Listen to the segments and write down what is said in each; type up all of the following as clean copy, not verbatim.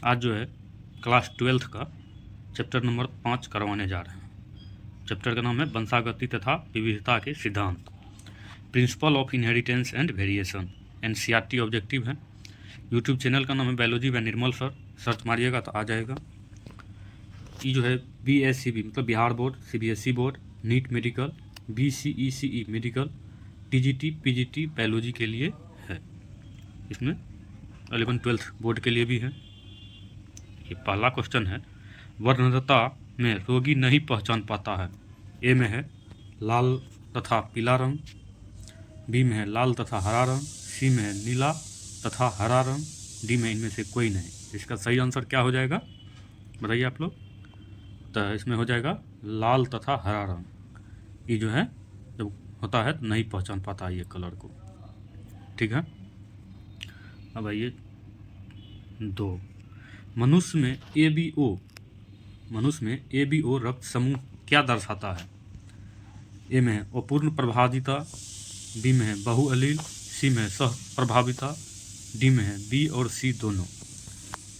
आज जो है क्लास 12th का चैप्टर नंबर 5 करवाने जा रहे हैं। चैप्टर का नाम है वंशागति तथा विविधता के सिद्धांत, principle of inheritance and variation. NCERT objective है। यूट्यूब चैनल का नाम है बायोलॉजी व निर्मल सर, सर्च मारिएगा तो आ जाएगा। ये जो है BSCB मतलब Bihar board, CBSE board, NEET medical, BCECE medical, TGT PGT biology के लिए है। इसमें 11th-12th बोर्ड के लिए भी है। ये पहला क्वेश्चन है, वर्णनता में रोगी नहीं पहचान पाता है। ए में है लाल तथा पीला रंग, बी में है लाल तथा हरा रंग, सी में है नीला तथा हरा रंग, डी में इनमें से कोई नहीं। इसका सही आंसर क्या हो जाएगा बताइए आप लोग। तो इसमें हो जाएगा लाल तथा हरा रंग। ये जो है जब होता है तो नहीं पहचान पाता ये कलर को। ठीक है। अब आइए 2, मनुष्य में ABO रक्त समूह क्या दर्शाता है। ए में है अपूर्ण प्रभाविता, बी में है बहुअलील, सी में है सह प्रभाविता, डी में है बी और सी दोनों।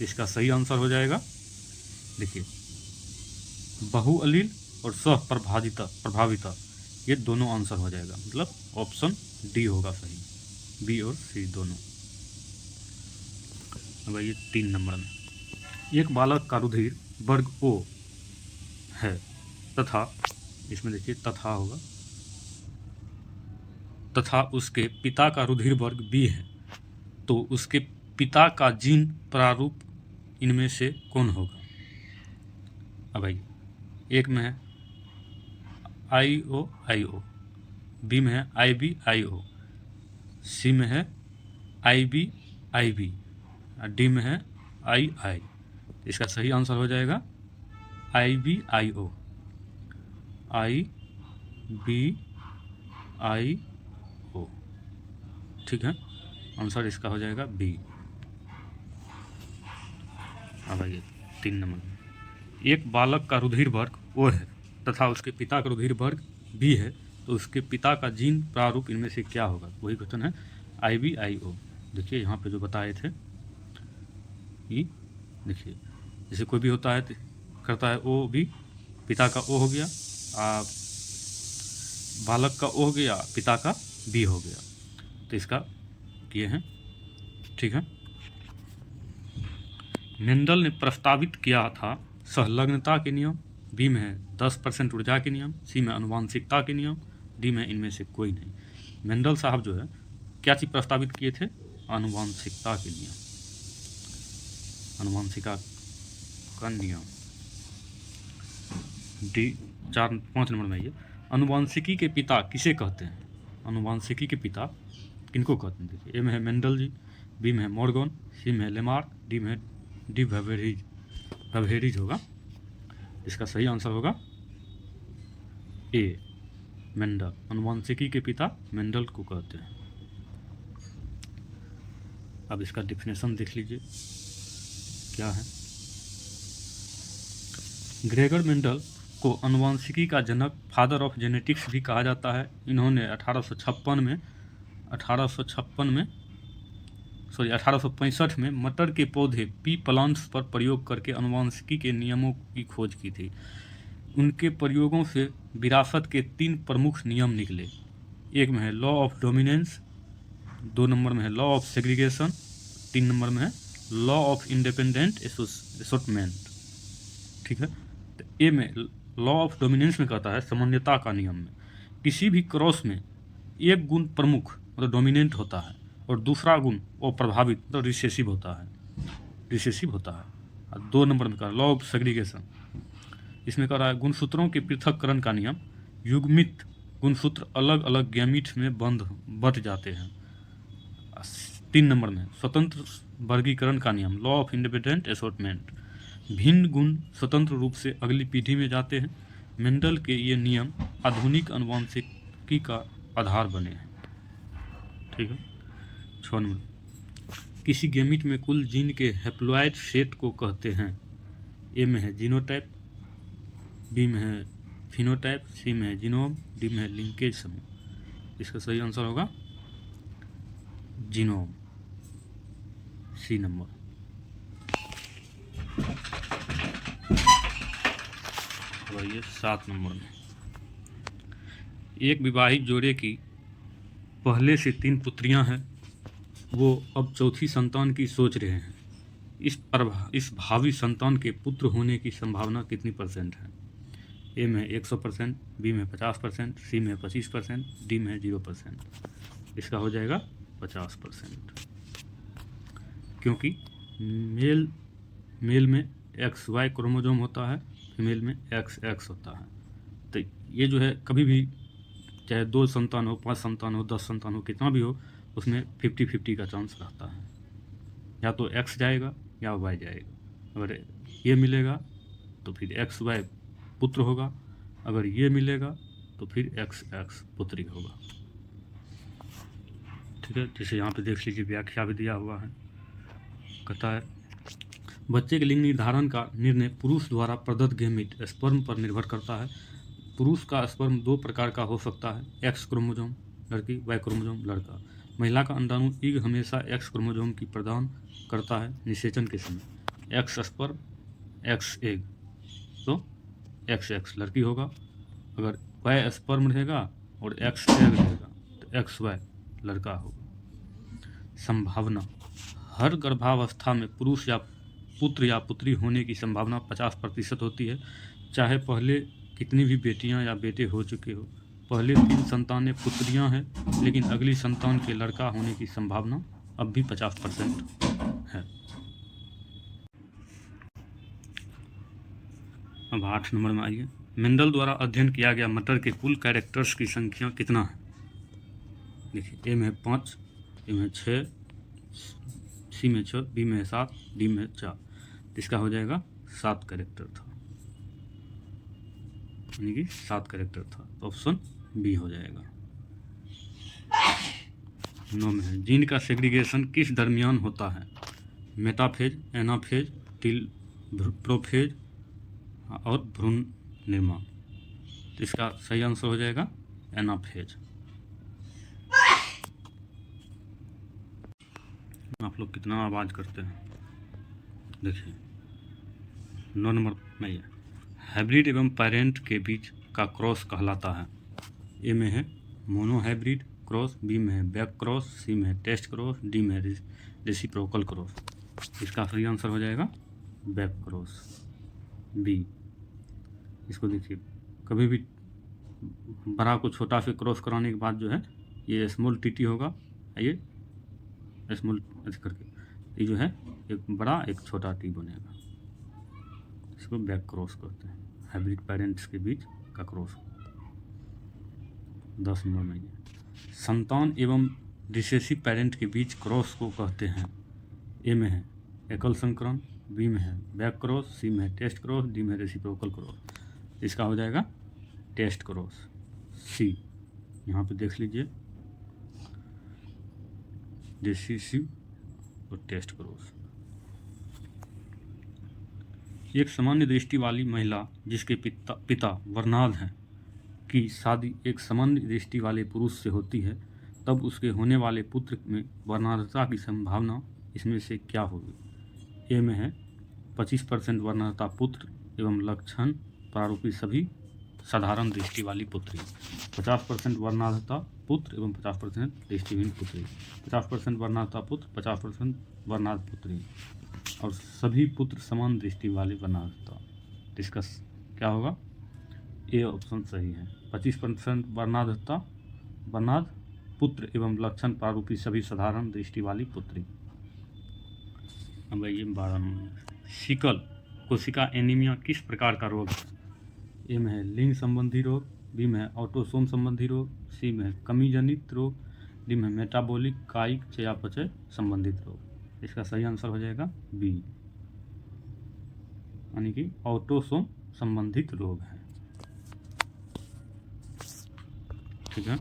इसका सही आंसर हो जाएगा, देखिए बहुअलील और सह प्रभाविता ये दोनों आंसर हो जाएगा, मतलब ऑप्शन डी होगा सही, बी और सी दोनों। अब ये 3 नंबर में, एक बालक का रुधिर वर्ग O है तथा, इसमें देखिए तथा होगा, तथा उसके पिता का रुधिर वर्ग B है, तो उसके पिता का जीन प्रारूप इनमें से कौन होगा। अब भाई एक में है IO, बी में है IB-IO, सी में है IB-IB, डी में है II। इसका सही आंसर हो जाएगा IB-IO, IB-IO। ठीक है, आंसर इसका हो जाएगा बी। अब आइए 3 नंबर में, एक बालक का रुधिर वर्ग O है तथा उसके पिता का रुधिर वर्ग B है, तो उसके पिता का जीन प्रारूप इनमें से क्या होगा। वही क्वेश्चन है IB-IO। देखिए यहाँ पे जो बताए थे, ये देखिए जैसे कोई भी होता है करता है OB, पिता का O हो गया, बालक का O हो गया, पिता का B हो गया, तो इसका किए हैं। ठीक है। मेंडल ने प्रस्तावित किया था संलग्नता के नियम, बी में है 10% ऊर्जा के नियम, सी में आनुवांशिकता के नियम, डी में इनमें से कोई नहीं। मेंडल साहब जो है क्या चीज़ प्रस्तावित किए थे, आनुवांशिकता के नियम, आनुवांशिका का नियम। डी 4-5 नंबर में ये आनुवांशिकी के पिता किसे कहते हैं। आनुवांशिकी के पिता किनको कहते हैं, देखिए ए में है मेंडल जी, बी में है मॉर्गन, सी में है लेमार्क, डी में है वेबेरिज होगा। इसका सही आंसर होगा ए, मेंडल। आनुवांशिकी के पिता मेंडल को कहते हैं। अब इसका डिफिनेशन देख लीजिए क्या है। ग्रेगर मेंडल को आनुवांशिकी का जनक, फादर ऑफ जेनेटिक्स भी कहा जाता है। इन्होंने 1865 में मटर के पौधे पी प्लांट्स पर प्रयोग करके आनुवांशिकी के नियमों की खोज की थी। उनके प्रयोगों से विरासत के 3 प्रमुख नियम निकले। एक में है लॉ ऑफ डोमिनेंस, 2 नंबर में है लॉ ऑफ सेग्रीगेशन, 3 नंबर में है लॉ ऑफ इंडिपेंडेंट एसोर्टमेंट। ठीक है। तो ए में लॉ ऑफ डोमिनेंस में कहता है सामान्यता का नियम में किसी भी क्रॉस में एक गुण प्रमुख मतलब डोमिनेंट होता है और दूसरा गुण वो प्रभावित मतलब रिसेसिव होता है। और 2 नंबर में कहा लॉ ऑफ सेग्रीगेशन, इसमें कह रहा है गुणसूत्रों के पृथक्करण का नियम, युग्मित गुणसूत्र अलग अलग गैमीट में बंट जाते हैं। 3 नंबर में स्वतंत्र वर्गीकरण का नियम, लॉ ऑफ इंडिपेंडेंट एसोर्टमेंट, भिन्न गुण स्वतंत्र रूप से अगली पीढ़ी में जाते हैं। मेंडल के ये नियम आधुनिक आनुवांशिकी का आधार बने हैं। ठीक है। 6 नंबर, किसी गैमीट में कुल जीन के हैप्लॉइड सेट को कहते हैं। ए में है जीनोटाइप, बी में है फिनोटाइप, सी में है जीनोम, डी में है लिंकेज समूह। इसका सही आंसर होगा जीनोम, सी नंबर। तो आइए 7 नंबर में, एक विवाहित जोड़े की पहले से 3 पुत्रियां हैं, वो अब चौथी संतान की सोच रहे हैं। इस भावी संतान के पुत्र होने की संभावना कितनी % है? ए में 100%, बी में 50%, सी में 25%, डी में 0%। इसका हो जाएगा 50%, क्योंकि मेल में XY क्रोमोसोम होता है, फीमेल में XX होता है। तो ये जो है कभी भी चाहे 2 संतान हो, 5 संतान हो, 10 संतान हो, कितना भी हो, उसमें 50-50 का चांस रहता है। या तो X जाएगा या Y जाएगा। अगर ये मिलेगा तो फिर XY पुत्र होगा, अगर ये मिलेगा तो फिर XX पुत्री होगा। ठीक है, जैसे यहाँ पे देख लीजिए व्याख्या भी दिया हुआ है। कहता है बच्चे के लिंग निर्धारण का निर्णय पुरुष द्वारा प्रदत्त गैमीट स्पर्म पर निर्भर करता है। पुरुष का स्पर्म 2 प्रकार का हो सकता है, X क्रोमोसोम लड़की, Y क्रोमोसोम लड़का। महिला का अंडाणु ईग हमेशा X क्रोमोसोम की प्रदान करता है निषेचन के समय। X स्पर्म X एग, तो XX लड़की होगा। अगर Y स्पर्म रहेगा और X एग रहेगा तो XY लड़का होगा। संभावना, हर गर्भावस्था में पुरुष या पुत्र या पुत्री होने की संभावना 50% होती है, चाहे पहले कितनी भी बेटियां या बेटे हो चुके हो। पहले 3 संतानें पुत्रियां हैं, लेकिन अगली संतान के लड़का होने की संभावना अब भी 50% है। अब 8 नंबर में आइए, मेंडल द्वारा अध्ययन किया गया मटर के कुल कैरेक्टर्स की संख्या कितना है? देखिए, ए में 5, ए में 6, सी में 6, बी में 7, डी में 4। इसका हो जाएगा 7 कैरेक्टर था, यानी कि 7 कैरेक्टर था, तो ऑप्शन बी हो जाएगा। 9 में है, जीन का सेग्रीगेशन किस दरमियान होता है? मेटाफेज, एनाफेज, प्रोफेज और भ्रूण निर्माण। तो इसका सही आंसर हो जाएगा एनाफेज। आप लोग कितना आवाज़ करते हैं। देखिए 9 नंबर में ये हाइब्रिड एवं पेरेंट के बीच का क्रॉस कहलाता है। ए में है मोनो हाइब्रिड क्रॉस, बी में है बैक क्रॉस, सी में है टेस्ट क्रॉस, डी में है रेसिप्रोकल क्रॉस। इसका सही आंसर हो जाएगा बैक क्रॉस, बी। इसको देखिए, कभी भी बड़ा को छोटा से क्रॉस कराने के बाद जो है ये स्मॉल टीटी होगा, ये स्मॉल ऐसे करके ये जो है एक बड़ा एक छोटा टी बनेगा। इसको बैक क्रॉस कहते हैं, हाइब्रिड पेरेंट्स के बीच का क्रॉस। 10 नंबर में ये संतान एवं रिसेसिव पेरेंट के बीच क्रॉस को कहते हैं। ए में है एकल संकरण, बी में है बैक क्रॉस, सी में है टेस्ट क्रॉस, डी में रेसिप्रोकल क्रॉस। इसका हो जाएगा टेस्ट क्रॉस, सी। यहाँ पे देख लीजिए रिसेसिव और टेस्ट क्रॉस। एक सामान्य दृष्टि वाली महिला जिसके पिता वर्नाद हैं की शादी एक सामान्य दृष्टि वाले पुरुष से होती है, तब उसके होने वाले पुत्र में वर्णांधता की संभावना इसमें से क्या होगी? ए में है 25% वर्णांधता पुत्र एवं लक्षण प्रारूपी सभी साधारण दृष्टि वाली पुत्री, 50% वर्णांधता पुत्र एवं 50% दृष्टिहीन पुत्री, 50% वर्णांधता पुत्र, 50% वर्णांध पुत्री और सभी पुत्र समान दृष्टि वाले वर्णांधता। इसका क्या होगा? ए ऑप्शन सही है। 25% वर्णांधता, वर्णांध पुत्र एवं लक्षण प्रारूपी सभी साधारण दृष्टि वाली पुत्री। अब ये 12 नंबर, सिकल कोशिका एनीमिया किस प्रकार का रोग है? ए में है लिंग संबंधी रोग, बी में है ऑटोसोम संबंधी रोग, सी में है कमी जनित रोग, डी में मेटाबॉलिक कायिक चयापचय संबंधित रोग। इसका सही आंसर हो जाएगा बी, यानी कि ऑटोसोम संबंधित रोग है। ठीक है।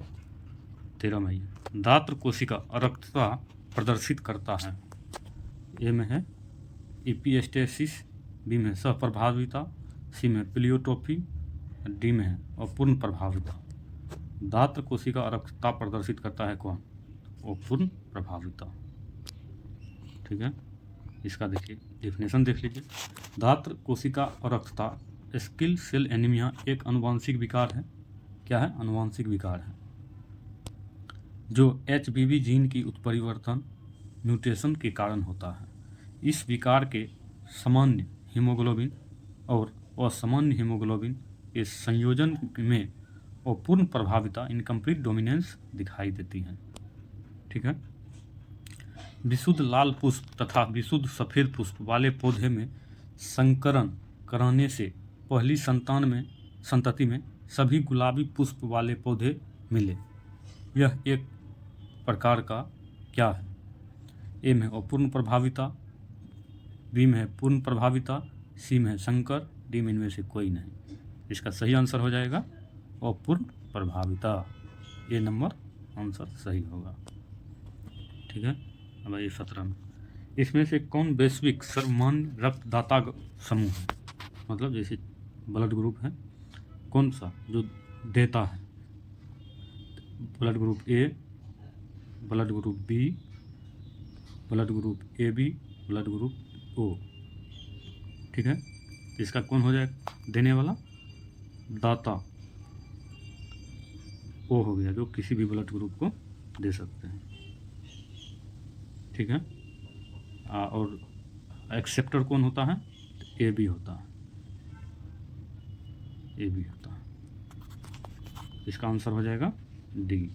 13 में दात्र कोशिका अरक्तता प्रदर्शित करता है। ए में है इपिस्टेसिस, बी में सहप्रभाविता, सी में प्लियोट्रोफी, डी में है अपूर्ण प्रभाविता। दात्र कोशिका अरक्तता प्रदर्शित करता है कौन? अपूर्ण प्रभाविता। ठीक है। इसका देखिए डेफिनेशन देख लीजिए। दात्र कोशिका अरक्तता स्किल सेल एनीमिया एक अनुवांशिक विकार है। क्या है? अनुवांशिक विकार है जो HBV जीन की उत्परिवर्तन म्यूटेशन के कारण होता है। इस विकार के सामान्य हीमोग्लोबिन और असामान्य हीमोग्लोबिन के संयोजन में अपूर्ण प्रभाविता इनकम्प्लीट डोमिनेंस दिखाई देती है। ठीक है। विशुद्ध लाल पुष्प तथा विशुद्ध सफ़ेद पुष्प वाले पौधे में संकरण कराने से पहली संतति में सभी गुलाबी पुष्प वाले पौधे मिले। यह एक प्रकार का क्या है? ए में अपूर्ण प्रभाविता, बी में है पूर्ण प्रभाविता, सी में है संकर, डी में इनमें से कोई नहीं। इसका सही आंसर हो जाएगा अपूर्ण प्रभाविता। ए नंबर आंसर सही होगा। ठीक है। अब ये 17 में इसमें से कौन वैश्विक सर्वमान्य रक्तदाता समूह है? मतलब जैसे ब्लड ग्रुप है, कौन सा जो देता है? Blood group A, blood group B, blood group AB, blood group O। ठीक है। इसका कौन हो जाएगा देने वाला? दाता O हो गया, जो किसी भी ब्लड ग्रुप को दे सकते हैं। ठीक है। और एक्सेप्टर कौन होता है? AB होता है, AB होता है। इसका आंसर हो जाएगा D।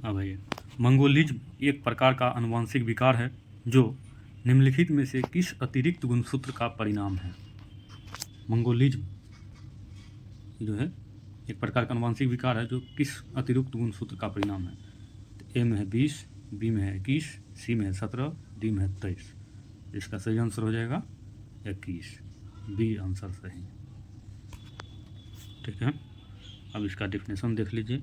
अब आइए, मंगोलिज्म एक प्रकार का आनुवंशिक विकार है जो निम्नलिखित में से किस अतिरिक्त गुणसूत्र का परिणाम है? मंगोलिज्म जो है एक प्रकार का आनुवंशिक विकार है जो किस अतिरिक्त गुणसूत्र का परिणाम है? ए में है 20, बी में है 21, सी में है 17, डी में है 23। इसका सही आंसर हो जाएगा 21, बी आंसर सही। ठीक है। अब इसका डेफिनेशन देख लीजिए।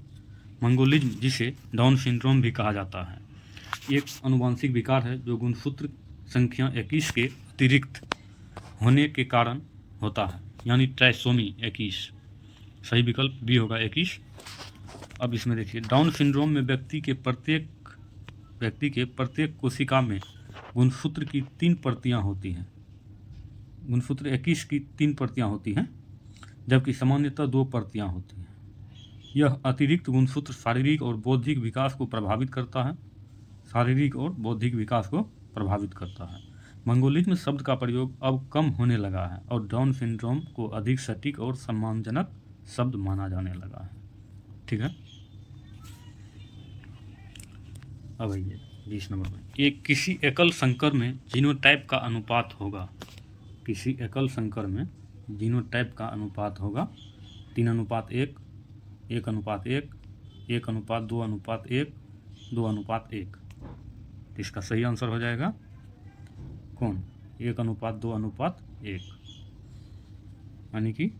मंगोलिज्म, जिसे डाउन सिंड्रोम भी कहा जाता है, एक आनुवंशिक विकार है जो गुणसूत्र संख्या 21 के अतिरिक्त होने के कारण होता है, यानी ट्राइसोमी 21। सही विकल्प बी होगा 21। अब इसमें देखिए, डाउन सिंड्रोम में व्यक्ति के प्रत्येक कोशिका में गुणसूत्र की 3 प्रतियां होती हैं। गुणसूत्र 21 की 3 प्रतियां होती हैं, जबकि सामान्यतः 2 प्रतियां होती हैं। यह अतिरिक्त गुणसूत्र शारीरिक और बौद्धिक विकास को प्रभावित करता है। मंगोलिज्म शब्द का प्रयोग अब कम होने लगा है और डाउन सिंड्रोम को अधिक सटीक और सम्मानजनक शब्द माना जाने लगा है। ठीक है। अब आइए 20 नंबर में, एक किसी एकल संकर में जीनोटाइप का अनुपात होगा। किसी एकल संकर में जीनोटाइप का अनुपात होगा 3:1, 1:1, 1:2:1, 2:1। इसका सही आंसर हो जाएगा कौन? 1:2:1, यानी कि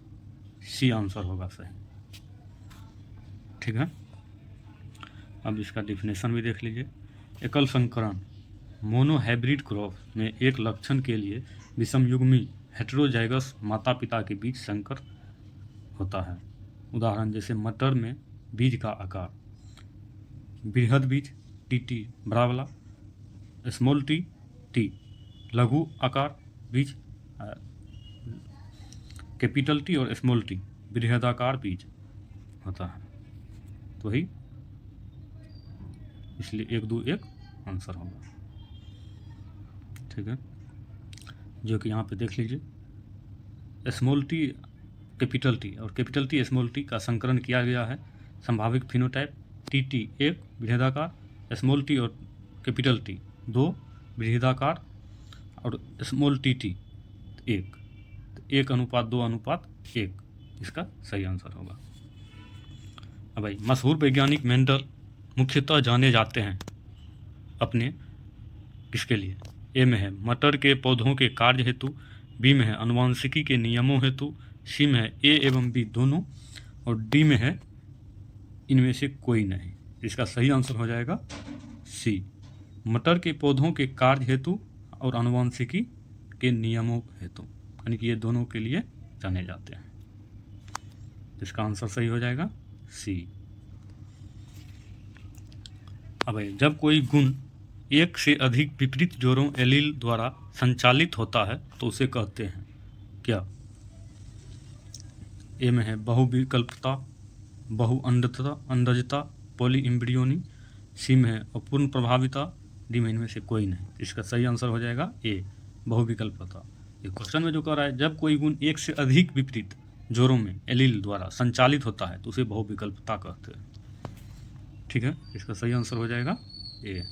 सी आंसर होगा सही। ठीक है। अब इसका डेफिनेशन भी देख लीजिए। एकल संकरण मोनोहाइब्रिड क्रॉप में एक लक्षण के लिए विषमयुग्मी हेटेरोजाइगस माता पिता के बीच संकर होता है। उदाहरण जैसे मटर में बीज का आकार, बृहद बीज TT बड़ा वाला, स्मॉल t लघु आकार बीज, कैपिटल T और स्मॉल t बृहदाकार बीज होता है। तो वही इसलिए 1, 2, 1 आंसर होगा। ठीक है। जो कि यहाँ पे देख लीजिए, स्मॉल t कैपिटल T और कैपिटल T स्मॉल t का संकरण किया गया है। संभावित फिनोटाइप TT 1 बृहदाकार, स्मॉल t और कैपिटल T 2 बृहदाकार और स्मॉल t 1, 1:2:1। इसका सही आंसर होगा। अब भाई, मशहूर वैज्ञानिक मेंडल मुख्यतः जाने जाते हैं अपने किसके लिए? ए में है मटर के पौधों के कार्य हेतु, बी में है अनुवांशिकी के नियमों हेतु, सी में है ए एवं बी दोनों, और डी में है इनमें से कोई नहीं। इसका सही आंसर हो जाएगा सी, मटर के पौधों के कार्य हेतु और अनुवांशिकी के नियमों हेतु, यानी कि ये दोनों के लिए जाने जाते हैं। इसका आंसर सही हो जाएगा सी। अब जब कोई गुण एक से अधिक विपरीत जोड़ों एलील द्वारा संचालित होता है तो उसे कहते हैं क्या? ए में है बहुविकल्पता, अंडजता, पॉलीइम्ब्रियोनी, सी में है अपूर्ण प्रभाविता, डी में इनमें से कोई नहीं। इसका सही आंसर हो जाएगा ए, बहुविकल्पता। ये क्वेश्चन में जो कह रहा है जब कोई गुण एक से अधिक विपरीत जोड़ों में एलील द्वारा संचालित होता है तो उसे बहुविकल्पता कहते हैं। ठीक है, इसका सही आंसर हो जाएगा ए।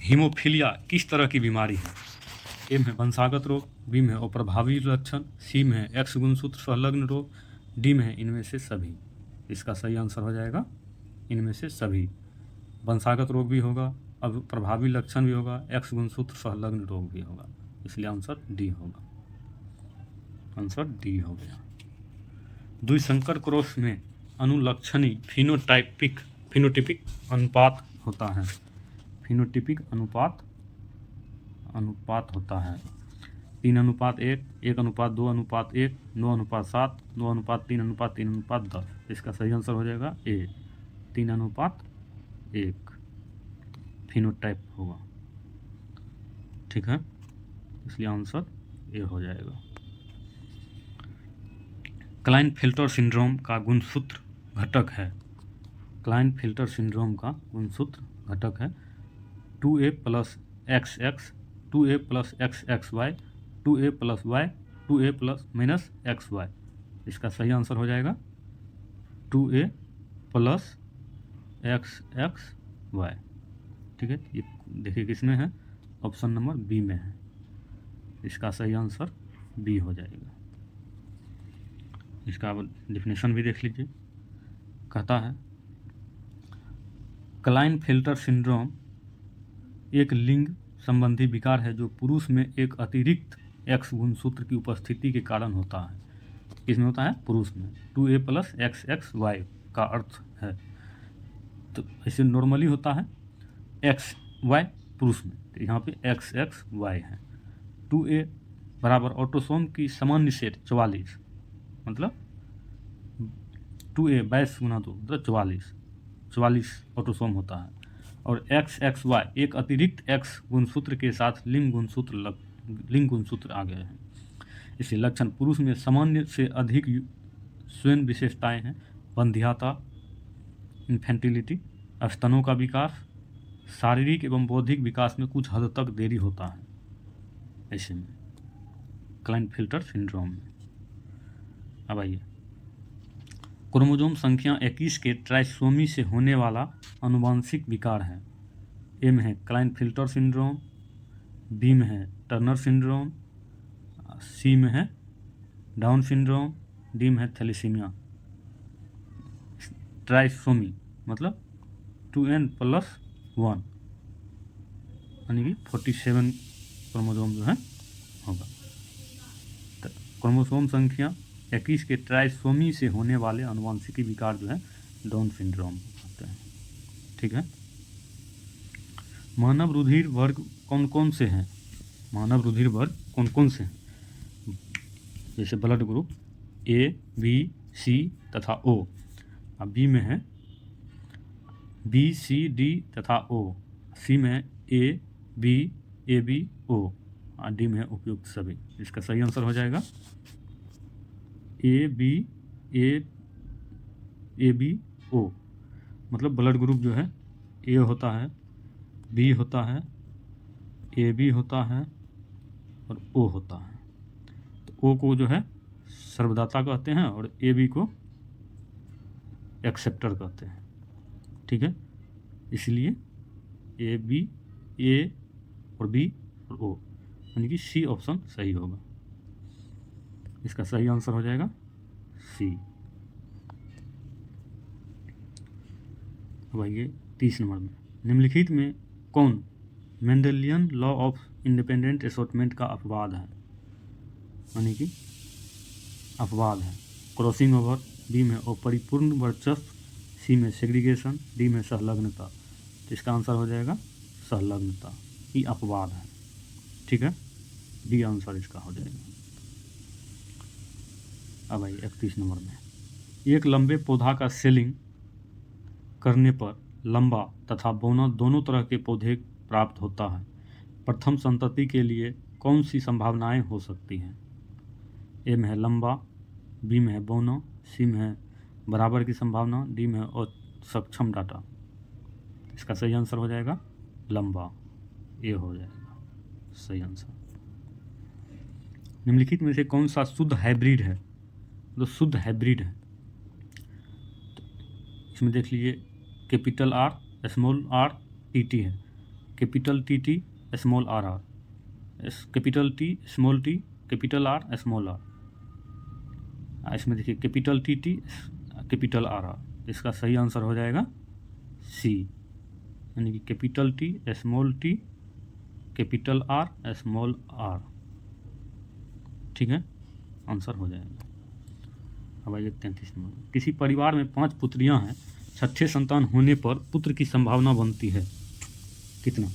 हीमोफीलिया किस तरह की बीमारी है? ए में वंशागत रोग, बी में अप्रभावी लक्षण, सी में है एक्स गुणसूत्र संलग्न रोग, डी में है इनमें से सभी। इसका सही आंसर हो जाएगा इनमें से सभी। वंशागत रोग भी होगा, अब प्रभावी लक्षण भी होगा, एक्स गुणसूत्र संलग्न रोग भी होगा, इसलिए आंसर डी होगा। आंसर डी हो गया। द्विसंकर क्रॉस में अनुलक्षणी फिनोटिपिक अनुपात होता है। फिनोटिपिक अनुपात होता है 3:1, 1:2:1, 9:7, 9:3, 3:10। इसका सही आंसर हो जाएगा ए, 3:1 फिनोटाइप होगा। ठीक है, इसलिए आंसर ए हो जाएगा। क्लाइनफेल्टर सिंड्रोम का गुणसूत्र घटक है। क्लाइनफेल्टर सिंड्रोम का गुणसूत्र घटक है 2a + XX, 2a + XXY, 2a + Y, 2a ± XY। इसका सही आंसर हो जाएगा 2a + XXY। ठीक है, ये देखिए किसमें है, ऑप्शन नंबर बी में है। इसका सही आंसर बी हो जाएगा। इसका अब डेफिनेशन भी देख लीजिए। कहता है क्लाइनफेल्टर सिंड्रोम एक लिंग संबंधी विकार है जो पुरुष में एक अतिरिक्त एक्स गुणसूत्र की उपस्थिति के कारण होता है। किसमें होता है? पुरुष में। 2a + XXY का अर्थ है, तो ऐसे नॉर्मली होता है XY पुरुष में, तो यहाँ पे XXY है। 2a बराबर ऑटोसोम की सामान्य सेट 44, मतलब 2a 22 × 2 मतलब 44 ऑटोसोम होता है। और XXY एक अतिरिक्त X गुणसूत्र के साथ लिंग गुणसूत्र आ गए हैं। इसलिए लक्षण पुरुष में सामान्य से अधिक स्वयं विशेषताएं हैं। वंध्यता, इन्फेंटिलिटी, स्तनों का विकास, शारीरिक एवं बौद्धिक विकास में कुछ हद तक देरी होता है ऐसे में, क्लाइनफेल्टर सिंड्रोम में। अब आइए, क्रोमोसोम संख्या 21 के ट्राइसोमी से होने वाला आनुवंशिक विकार है। ए में है क्लाइनफेल्टर सिंड्रोम, बी में है टर्नर सिंड्रोम, सी में है डाउन सिंड्रोम, डी में है थैलेसीमिया। ट्राइसोमी मतलब 2n+1 यानी कि 47 क्रोमोसोम जो है होगा। तो क्रोमोसोम संख्या 21 के ट्राइसोमी से होने वाले आनुवंशिकी विकार जो है डाउन सिंड्रोम होते हैं। ठीक है, मानव रुधिर वर्ग कौन कौन से हैं? मानव रुधिर वर्ग कौन कौन से हैं? जैसे blood group A, B, C तथा O। अब बी में है B, C, D तथा O, सी में A, B, AB, O और डी में है उपयुक्त सभी। इसका सही आंसर हो जाएगा AB, O। मतलब ब्लड ग्रुप जो है A होता है, B होता है, AB होता है और O होता है। तो O को जो है सर्वदाता कहते हैं और AB को एक्सेप्टर कहते हैं। ठीक है, इसलिए AB, A और B और O यानी कि सी ऑप्शन सही होगा। इसका सही आंसर हो जाएगा सी। अब आइए 30 नंबर में, निम्नलिखित में कौन Mendelian law of independent assortment का अपवाद है? यानी कि अपवाद है। क्रॉसिंग ओवर, बी में अपरिपूर्ण वर्चस्व, सी में सेग्रीगेशन, डी में संलग्नता। तो इसका आंसर हो जाएगा संलग्नता, ये अपवाद है। ठीक है, डी आंसर इसका हो जाएगा। अब आइए 31 नंबर में, एक लंबे पौधा का सेलिंग करने पर लंबा तथा बौना दोनों तरह के पौधे प्राप्त होता है। प्रथम संतति के लिए कौन सी संभावनाएं हो सकती हैं? ए में है लंबा, बी में है बौना, सी में है बराबर की संभावना, डी में है और सक्षम डाटा। इसका सही आंसर हो जाएगा लंबा, ये हो जाएगा सही आंसर। निम्नलिखित में से कौन सा शुद्ध हाइब्रिड है? तो शुद्ध हाइब्रिड है, तो इसमें देख लीजिए capital R small R T T है, capital T T small R R, capital T small T, capital R small R. इसमें देखिए capital T T capital R R. इसका सही आंसर हो जाएगा सी, यानी कि capital T small T capital R small R. ठीक है, आंसर हो जाएगा। अब आइए 33 नंबर। किसी परिवार में 5 पुत्रियां हैं, छठे संतान होने पर पुत्र की संभावना बनती है कितना?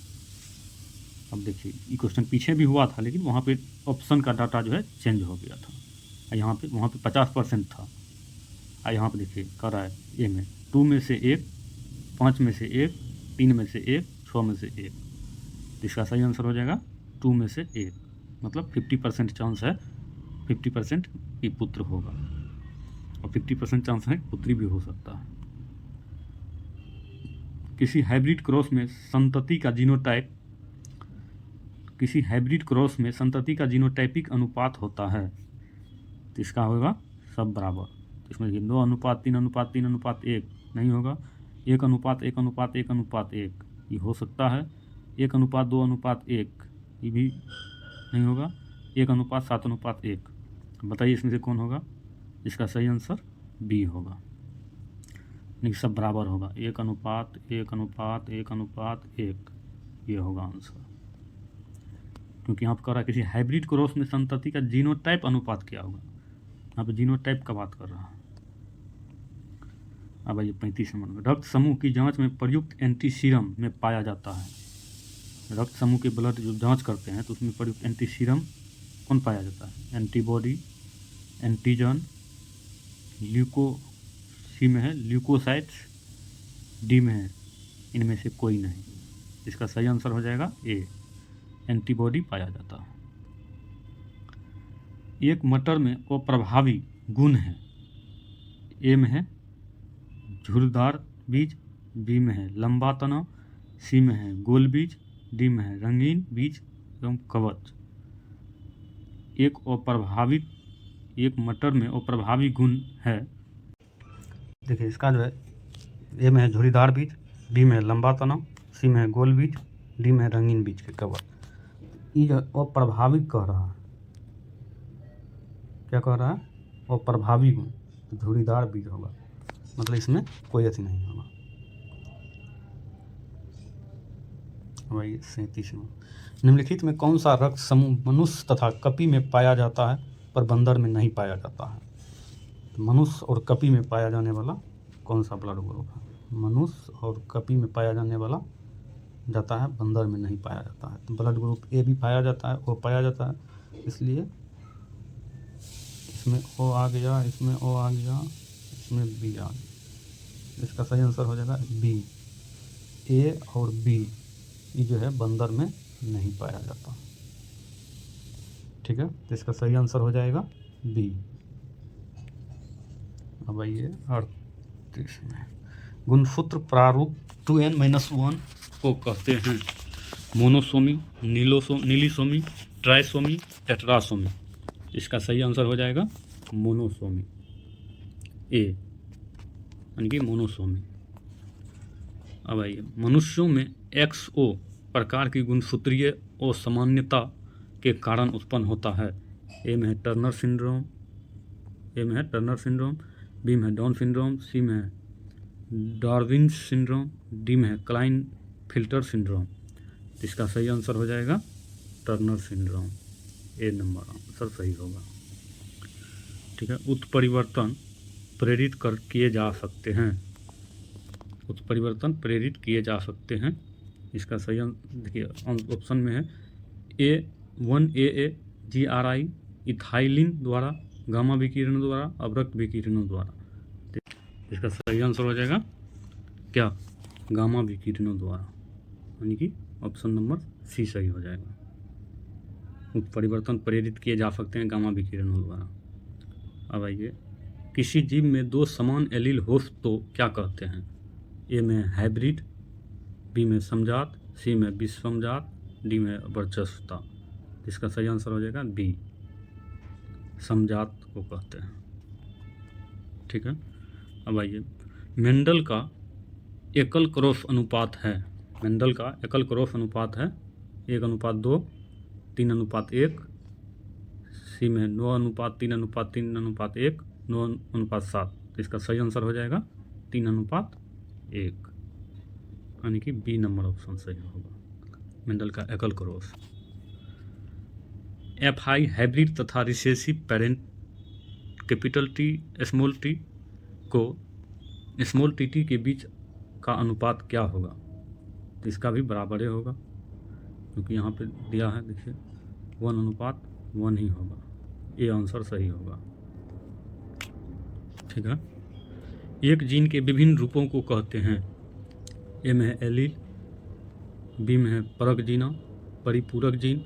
अब देखिए ये क्वेश्चन पीछे भी हुआ था, लेकिन वहाँ पे ऑप्शन का डाटा जो है चेंज हो गया था। यहाँ पे वहाँ पे 50% था, यहाँ पे देखिए कर रहा है ए में 2 में से 1, 5 में से 1, 3 में से 1, 6 में से 1। इसका सही आंसर हो जाएगा 2 में से 1, मतलब 50% चांस है 50% कि पुत्र होगा, और 50% चांस है पुत्री भी हो सकता है। किसी हाइब्रिड क्रॉस में संतति का जीनोटाइपिक अनुपात होता है, तो इसका होगा सब बराबर। तो इसमें देखिए 2:3:3:3:1 नहीं होगा, 1:1:1:1:1 ये हो सकता है, 1:2:1 ये भी नहीं होगा, 1:7:1। बताइए इसमें से कौन होगा? इसका सही आंसर बी होगा, नहीं सब बराबर होगा, 1:1:1:1 ये होगा आंसर। क्योंकि यहाँ पर कह रहा है किसी हाइब्रिड क्रॉस में संतति का जीनोटाइप अनुपात क्या होगा, यहाँ पे जीनोटाइप का बात कर रहा है। अब आइए 35 नंबर। रक्त समूह की जांच में प्रयुक्त एंटी सीरम में पाया जाता है। रक्त समूह के ब्लड जो जांच करते हैं तो उसमें प्रयुक्त एंटी सीरम कौन पाया जाता है? एंटीबॉडी, एंटीजन, सी में है ल्यूकोसाइट्स, डी में है इनमें से कोई नहीं। इसका सही आंसर हो जाएगा ए, एंटीबॉडी पाया जाता है। एक मटर में अप्रभावी गुण है, ए में है झुर्रीदार बीज, बी में है लंबा तना, सी में है गोल बीज, डी में है रंगीन बीज एवं कवच। एक मटर में अप्रभावी गुण है, देखिए इसका जो है ए में है झुर्रीदार बीज, बी में है लंबा तना, सी में है गोल बीज, डी में है रंगीन बीज के कवच। ये जो अप्रभावी कह रहा है, क्या कह रहा है? अप्रभावी गुण, झुर्रीदार बीज होगा, मतलब इसमें कोई अति नहीं होगा। वही 37। निम्नलिखित में कौन सा रक्त समूह मनुष्य तथा कपि में पाया जाता है पर बंदर में नहीं पाया जाता है? तो मनुष्य और कपि में पाया जाने वाला कौन सा ब्लड ग्रुप है? मनुष्य और कपि में पाया जाने वाला जाता है, बंदर में नहीं पाया जाता है। तो ब्लड ग्रुप ए भी पाया जाता है, ओ पाया जाता है, इसलिए इसमें ओ आ गया, इसमें ओ आ गया, इसमें बी आ गया। इसका सही आंसर हो जाएगा बी, ए और बी ये जो है बंदर में नहीं पाया जाता। ठीक है, तो इसका सही आंसर हो जाएगा बी। अब आइए 38 में। गुणसूत्र प्रारूप 2n-1 को कहते हैं मोनोसोमी, नीलिसोमी, ट्राइसोमी, टेट्रासोमी। इसका सही आंसर हो जाएगा मोनोसोमी, ए यानी कि मोनोसोमी। अब आइए, मनुष्यों में XO प्रकार की गुणसूत्रीय असामान्यता के कारण उत्पन्न होता है। ए में है टर्नर सिंड्रोम, बी में है डाउन सिंड्रोम, सी में है डार्विन्स सिंड्रोम, डी में है क्लाइन-फिल्टर सिंड्रोम। इसका सही आंसर हो जाएगा टर्नर सिंड्रोम, ए नंबर आंसर सही होगा। ठीक है, उत्परिवर्तन प्रेरित किए जा सकते हैं, इसका सही देखिए ऑप्शन में है A1AA GRI इथाइलिन द्वारा, गामा विकिरणों द्वारा, अवरक्त विकिरणों द्वारा। इसका सही आंसर हो जाएगा क्या? गामा विकिरणों द्वारा, यानी कि ऑप्शन नंबर सी सही हो जाएगा। उत्परिवर्तन प्रेरित किए जा सकते हैं गामा विकिरणों द्वारा। अब आइए, किसी जीव में दो समान एलील हो तो क्या कहते हैं? ए में हाइब्रिड, बी में समजात, सी में विषमजात, डी में वर्चस्वता। इसका सही आंसर हो जाएगा बी, समजात को कहते हैं। ठीक है। अब आइए, मेंडल का एकल क्रॉस अनुपात है, मेंडल का एकल क्रॉस अनुपात है 1:2, 3:1, सी में 9:3:3:1, 9:7। इसका सही आंसर हो जाएगा 3:1, यानी कि बी नंबर ऑप्शन सही होगा, मेंडल का एकल क्रॉस। FI हाइब्रिड तथा recessive parent capital T small t को स्मॉल tt के बीच का अनुपात क्या होगा? तो इसका भी बराबर ही होगा, क्योंकि यहाँ पे दिया है, देखिए 1:1 ही होगा, ये आंसर सही होगा। ठीक है। एक जीन के विभिन्न रूपों को कहते हैं। ए में है एलील, बी में है परक जीना, परिपूरक जीन,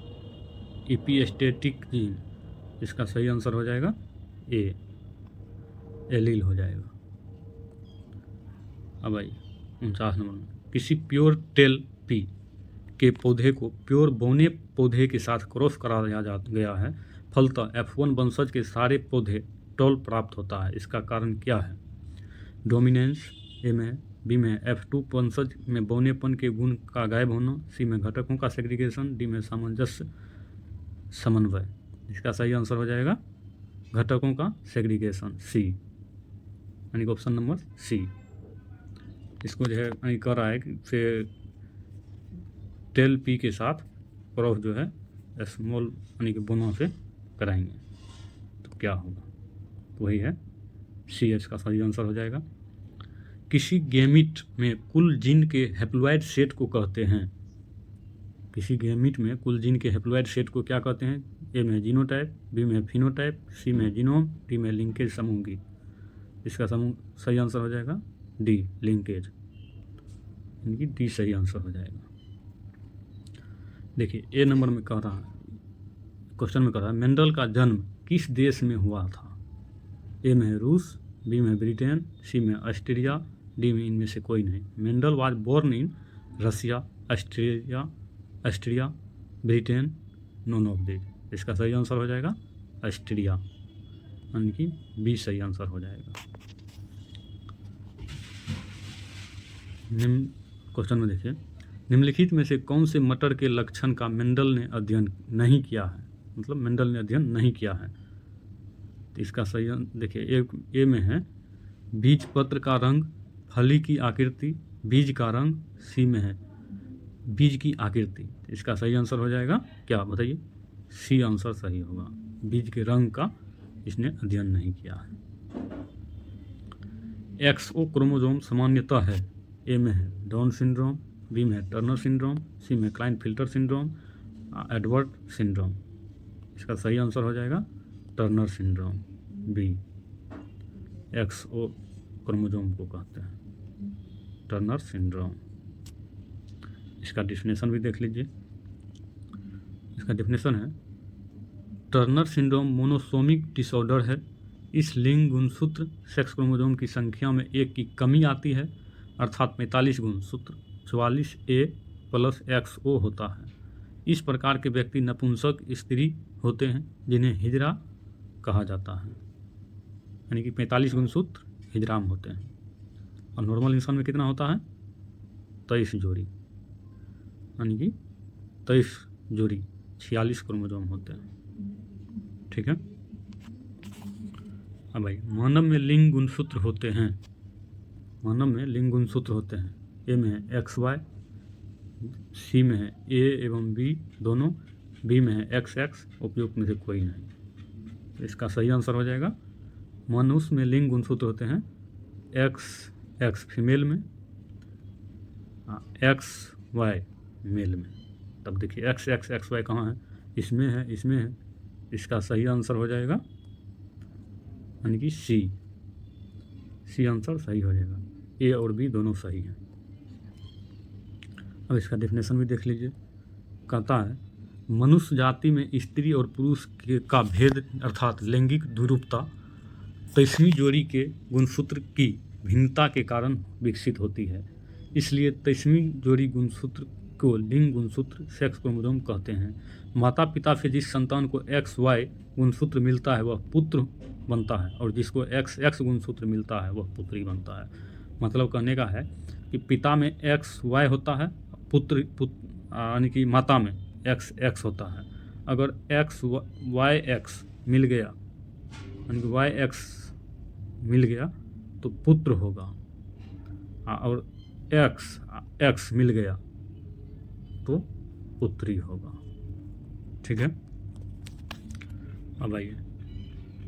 एपिस्टेटिक जीन। इसका सही आंसर हो जाएगा ए, एलील हो जाएगा। अब आई 49 नंबर में, किसी प्योर टेल पी के पौधे को प्योर बोने पौधे के साथ क्रॉस कराया गया है, फलतः F1 वंशज के सारे पौधे टॉल प्राप्त होता है। इसका कारण क्या है? डोमिनेंस ए में, बी में F2 वंशज में बौनेपन के गुण का गायब होना, सी में घटकों का सेग्रीगेशन, डी में सामंजस्य समन्वय। इसका सही आंसर हो जाएगा घटकों का सेग्रीगेशन, सी, यानी कि ऑप्शन नंबर सी। इसको जो है कर रहा है कि फिर टेल पी के साथ क्रॉस जो है स्मॉल यानी कि बोना से कराएंगे तो क्या होगा? तो वही है सी, इसका सही आंसर हो जाएगा। किसी गैमीट में कुल जीन के हैप्लॉइड सेट को कहते हैं। किसी गैमीट में कुल जीन के हैप्लॉइड सेट को क्या कहते हैं? ए में जीनोटाइप, बी में फिनोटाइप, सी में जीनोम, डी में लिंकेज समूह। इसका समूह सही आंसर हो जाएगा डी, लिंकेज, यानी कि डी सही आंसर हो जाएगा। देखिए ए नंबर में कह रहा है, क्वेश्चन में कह रहा है मेंडल का जन्म किस देश में हुआ था? ए में रूस, बी में ब्रिटेन, सी में ऑस्ट्रिया, डी में इनमें से कोई नहीं। Mendel was born in Russia, Austria, Britain, none of this. इसका सही आंसर हो जाएगा ऑस्ट्रिया, यानी कि बी सही आंसर हो जाएगा। क्वेश्चन में देखिए, निम्नलिखित में से कौन से मटर के लक्षण का मेंडल ने अध्ययन नहीं किया है? मतलब मेंडल ने अध्ययन नहीं किया है। तो इसका सही देखिए, ए में है बीज पत्र का रंग, फली की आकृति, बीज का रंग, सी में है बीज की आकृति। इसका सही आंसर हो जाएगा क्या बताइए? सी आंसर सही होगा, बीज के रंग का इसने अध्ययन नहीं किया है। XO क्रोमोसोम सामान्यतः है। ए में है डाउन सिंड्रोम, बी में है टर्नर सिंड्रोम, सी में क्लाइनफिल्टर सिंड्रोम, एडवर्ड सिंड्रोम। इसका सही आंसर हो जाएगा Turner syndrome, B, XO chromosome को कहते हैं टर्नर सिंड्रोम। इसका डेफिनेशन भी देख लीजिए। इसका डेफिनेशन है, टर्नर सिंड्रोम मोनोसोमिक डिसऑर्डर है। इस लिंग गुणसूत्र सेक्स क्रोमोसोम की संख्या में एक की कमी आती है, अर्थात 45 गुणसूत्र 44A + XO होता है। इस प्रकार के व्यक्ति नपुंसक स्त्री होते हैं, जिन्हें हिजड़ा कहा जाता है, यानी कि 45 गुणसूत्र हिजड़ा में होते हैं। और नॉर्मल इंसान में कितना होता है? 23 जोड़ी, यानी कि 23 जोड़ी 46 क्रोमोसोम होते हैं। ठीक है। अब भाई, मानव में लिंग गुणसूत्र होते हैं। मानव में लिंग गुणसूत्र होते हैं। ए में है XY, सी में है A एवं B दोनों, बी में है XX, उपयुक्त में से कोई नहीं। इसका सही आंसर हो जाएगा, मनुष्य में लिंग गुणसूत्र होते हैं XX फीमेल में, XY मेल में। तब देखिए XY कहाँ है? इसमें है, इसमें है। इसका सही आंसर हो जाएगा यानी कि सी आंसर सही हो जाएगा। ए और बी दोनों सही हैं। अब इसका डेफिनेशन भी देख लीजिए। कहता है मनुष्य जाति में स्त्री और पुरुष का भेद अर्थात लैंगिक द्विरूपता 23वीं जोड़ी के गुणसूत्र की भिन्नता के कारण विकसित होती है। इसलिए 23वीं जोड़ी गुणसूत्र को लिंग गुणसूत्र सेक्स क्रोमोसोम कहते हैं। माता पिता से जिस संतान को XY गुणसूत्र मिलता है वह पुत्र बनता है और जिसको XX गुणसूत्र मिलता है वह पुत्री बनता है। मतलब कहने का है कि पिता में XY होता है, पुत्र यानी कि माता में XX होता है। अगर YX मिल गया यानी कि YX मिल गया तो पुत्र होगा और XX मिल गया तो पुत्री होगा। ठीक है। अब आइए,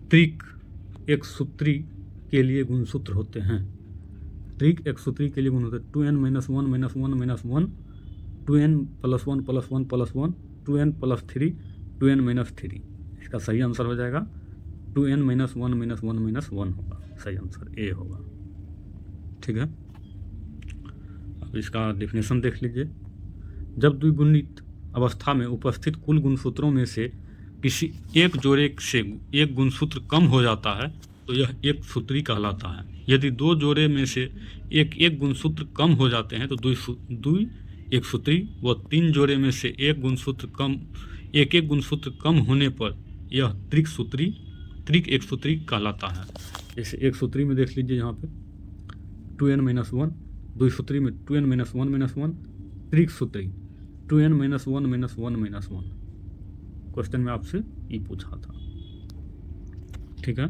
त्रिक एक सूत्री के लिए गुणसूत्र होते हैं। त्रिक एक सूत्री के लिए गुण होते हैं 2n - 1 - 1 - 1 2n + 1 + 1 + 1 2n + 3 2n - 3। इसका सही आंसर हो जाएगा 2n - 1 - 1 - 1 होगा। सही आंसर ए होगा। ठीक है। अब इसका डेफिनेशन देख लीजिए। जब द्विगुणित अवस्था में उपस्थित कुल गुणसूत्रों में से किसी एक जोड़े से एक गुणसूत्र कम हो जाता है तो यह एक सूत्री कहलाता है। यदि दो जोड़े में से एक गुणसूत्र कम हो जाते हैं तो द्वि एक सूत्री व 3 जोड़े में से एक गुणसूत्र कम होने पर यह त्रिक एक सूत्री कहलाता है। जैसे एक सूत्री में देख लीजिए यहाँ पे 2n - 1, द्विसूत्री में 2n - 1 - 1, त्रिक सूत्री 2n - 1 - 1 - 1। क्वेश्चन में आपसे ये पूछा था। ठीक है।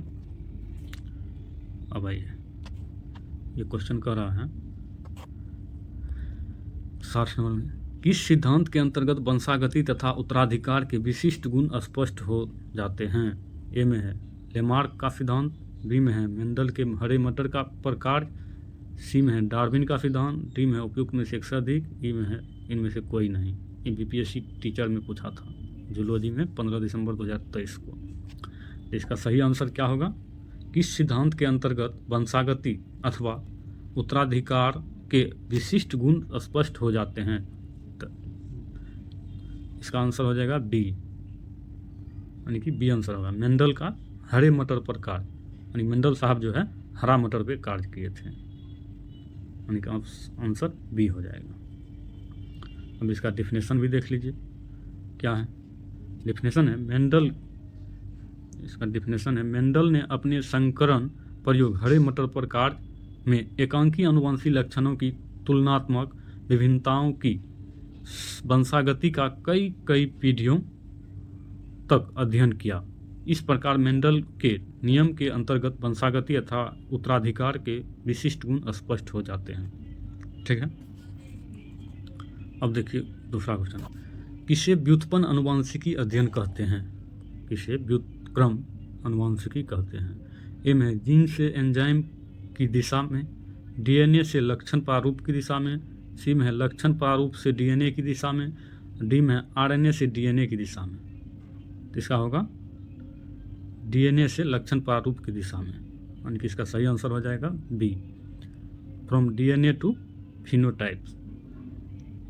अब आइए, ये क्वेश्चन कह रहा है 60 नंबर में, किस सिद्धांत के अंतर्गत वंशागति तथा उत्तराधिकार के विशिष्ट गुण स्पष्ट हो जाते हैं। ए में है लेमार्क का सिद्धांत, बी में है मेंडल के हरे मटर का प्रकार, सी में है डार्विन का सिद्धांत, डी में है उपयुक्त में से एक से अधिक, ई में है इनमें से कोई नहीं। ये BPSC टीचर में पूछा था जूलॉजी में 15 दिसंबर 2023 को। इसका सही आंसर क्या होगा? किस सिद्धांत के अंतर्गत वंशागति अथवा उत्तराधिकार के विशिष्ट गुण स्पष्ट हो जाते हैं। तो इसका आंसर हो जाएगा बी, यानी कि बी आंसर होगा। मेंडल का हरे मटर पर कार्य, यानी मेंडल साहब जो है हरा मटर पे कार्य किए थे, यानी कि आंसर बी हो जाएगा। अब इसका डेफिनेशन भी देख लीजिए क्या है। डेफिनेशन है मेंडल, इसका डेफिनेशन है मेंडल ने अपने संकरण प्रयोग हरे मटर पर कार्य में एकांकी अनुवांशिक लक्षणों की तुलनात्मक विभिन्नताओं की वंशागति का कई पीढ़ियों तक अध्ययन किया। इस प्रकार मेंडल के नियम के अंतर्गत वंशागति अथवा उत्तराधिकार के विशिष्ट गुण स्पष्ट हो जाते हैं। ठीक है। अब देखिए दूसरा क्वेश्चन, किसे व्युत्पन्न अनुवांशिकी अध्ययन कहते हैं? किसे व्युत्क्रम अनुवांशिकी कहते हैं? ए में जीन से एंजाइम की दिशा में, DNA से लक्षण प्रारूप की दिशा में, सी में है लक्षण प्रारूप से DNA की दिशा में, डी में RNA से DNA की दिशा में। तो इसका होगा DNA से लक्षण प्रारूप की दिशा में, यानी कि इसका सही आंसर हो जाएगा B, from DNA to phenotypes.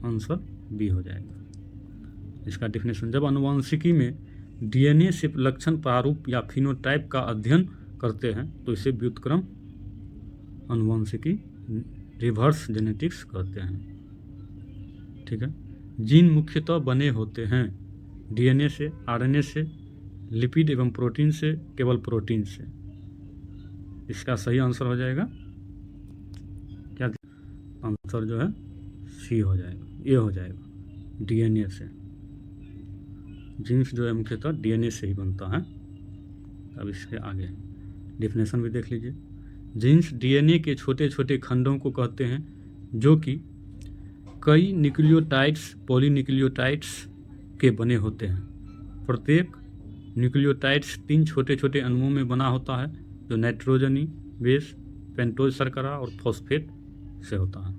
Answer B हो जाएगा। इसका डेफिनेशन, जब अनुवांशिकी में DNA से लक्षण प्रारूप या फिनोटाइप का अध्ययन करते हैं तो इसे व्युत्क्रम अनुवांशिकी रिवर्स जेनेटिक्स कहते हैं। ठीक है। जीन मुख्यतः बने होते हैं DNA से, RNA से, लिपिड एवं प्रोटीन से, केवल प्रोटीन से। इसका सही आंसर हो जाएगा क्या? आंसर जो है सी हो जाएगा, ए हो जाएगा, DNA से। जीन्स जो है मुख्यतः DNA से ही बनता है। अब इसके आगे डेफिनेशन भी देख लीजिए। जीन्स DNA के छोटे छोटे खंडों को कहते हैं जो कि कई न्यूक्लियोटाइड्स पॉलीन्यूक्लियोटाइड्स के बने होते हैं। प्रत्येक न्यूक्लियोटाइड्स 3 छोटे छोटे अणुओं में बना होता है जो नाइट्रोजनी बेस, पेंटोज शर्करा और फॉस्फेट से होता है।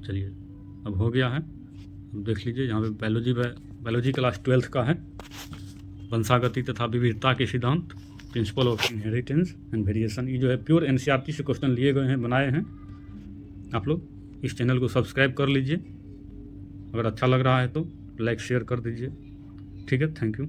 चलिए अब हो गया है। अब देख लीजिए यहाँ पे बायोलॉजी क्लास 12th का है, वंशागति तथा विविधता के सिद्धांत, principle of inheritance and variation. ये जो है प्योर NCERT से क्वेश्चन लिए गए हैं, बनाए हैं। आप लोग इस चैनल को सब्सक्राइब कर लीजिए, अगर अच्छा लग रहा है तो लाइक शेयर कर दीजिए। ठीक है, थैंक यू।